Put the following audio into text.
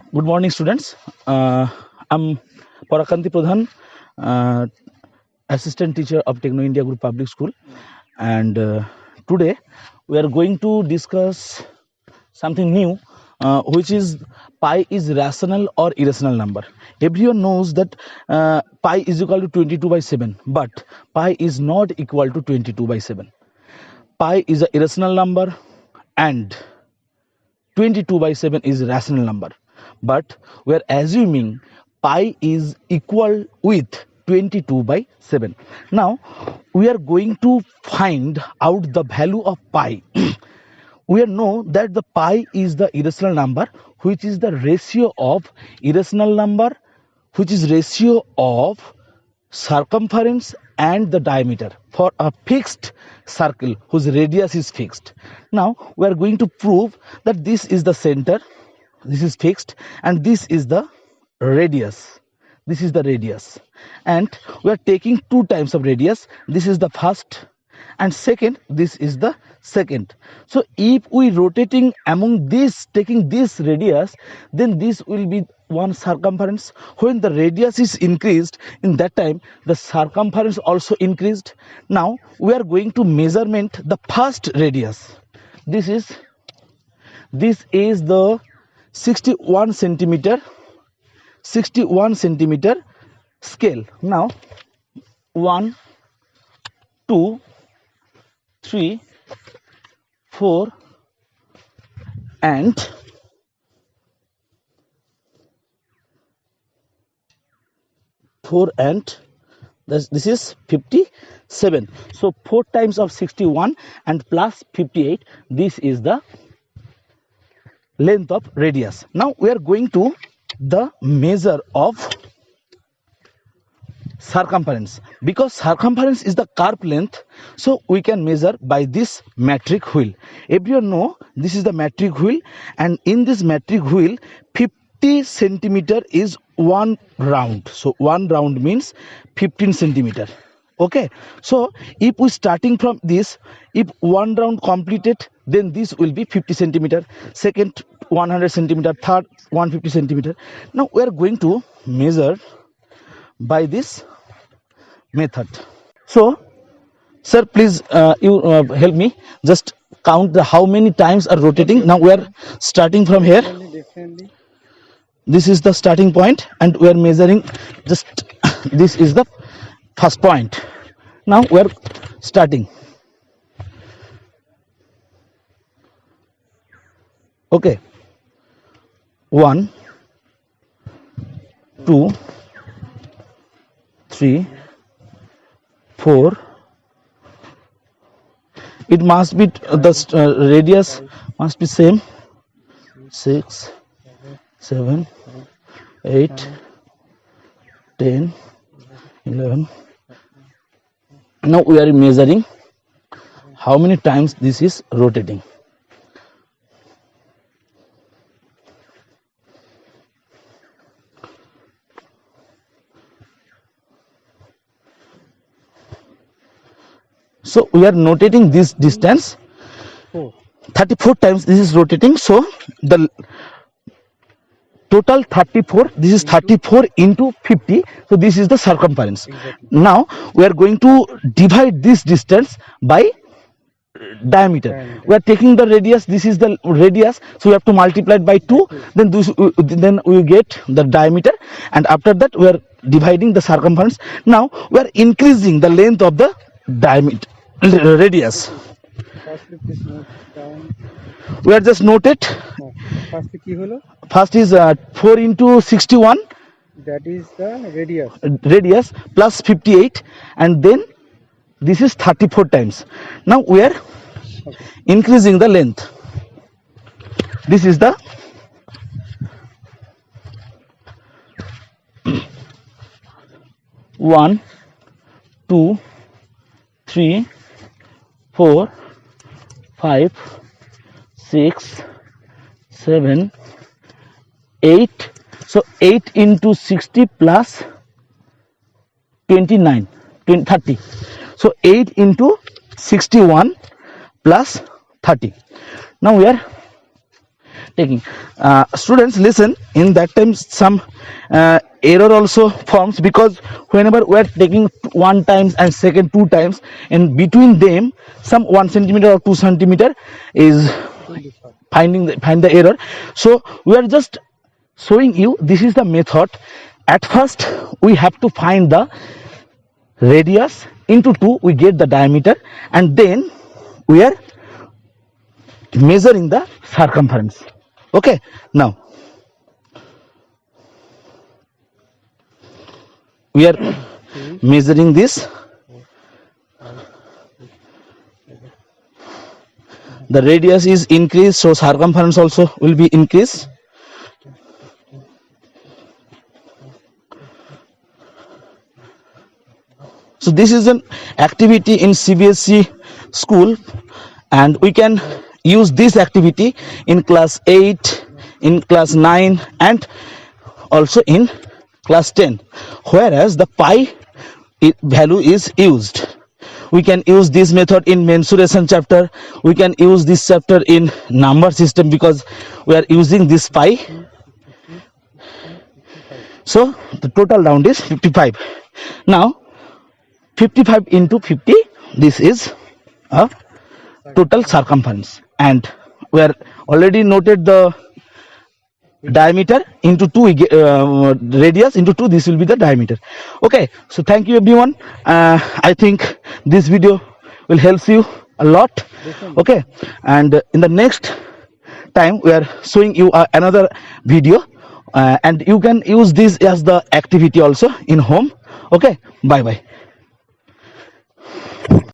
Good morning, students. I'm Parakanti Pradhan, uh, assistant teacher of Techno India Group Public School, and today we are going to discuss something new, which is pi is rational or irrational number. Everyone knows that pi is equal to 22 by 7, but pi is not equal to 22 by 7. Pi is an irrational number, and 22 by 7 is a rational number, but we are assuming pi is equal with 22 by 7. Now we are going to find out the value of pi. We know that the pi is the irrational number, which is the ratio of irrational number, which is ratio of circumference and the diameter for a fixed circle whose radius is fixed. Now we are going to prove that this is the center, this is fixed, and this is the radius. This is the radius, and we are taking two times of radius. This is the first, and second, this is the second. So if we rotating among this, taking this radius, then this will be one circumference. When the radius is increased, in that time the circumference also increased. Now we are going to measurement the first radius. This is the 61 centimeter scale. Now 1 2 3 4 and 4 and this is 57. So 4 times of 61 and plus 58, this is the length of radius. Now we are going to the measure of circumference. Because circumference is the curve length, so we can measure by this metric wheel. Everyone know this is the metric wheel, and in this metric wheel 50 centimeter is one round. So one round means 15 centimeter. Okay, so if we starting from this, if one round completed, then this will be 50 centimeter, second 100 centimeter, third 150 centimeter. Now we are going to measure by this method. So sir, please you help me just count the how many times are rotating. Now we are starting from here. This is the starting point, and we are measuring just this is the first point. Now we are starting. Okay, 1 2 3 4. It must be the radius must be same. 6 7 8 10 11. Now we are measuring how many times this is rotating. So we are notating this distance 34 times. This is rotating, so the total 34, this is 34 into 50, so this is the circumference. Now we are going to divide this distance by diameter. We are taking the radius, this is the radius, so we have to multiply it by 2, then we get the diameter, and after that we are dividing the circumference. Now we are increasing the length of the diameter radius. We are just noted. First is 4 into 61, that is the radius plus 58, and then this is 34 times. Now we are increasing the length. This is the one, 2, 3, 4, 5, 6, 7, 8. So 8 into 60 plus 29, 30. So 8 into 61 plus 30. Now we are taking. Students, listen. In that time, some error also forms, because whenever we are taking one times and second two times, and between them, some 1 centimeter or 2 centimeter is find the error. So we are just showing you this is the method. At first, we have to find the radius into 2, we get the diameter, and then we are measuring the circumference. Okay, now we are measuring this. The radius is increased, so circumference also will be increased. So this is an activity in CBSE school, and we can use this activity in class 8, in class 9, and also in class 10, whereas the pi value is used. We can use this method in mensuration chapter. We can use this chapter in number system, because we are using this pi. So the total round is 55. Now 55 into 50, this is a total circumference, and we are already noted the diameter into 2, radius into 2, this will be the diameter. Okay, so thank you everyone. I think this video will help you a lot. Okay, and in the next time we are showing you another video, and you can use this as the activity also in home. Okay, bye bye.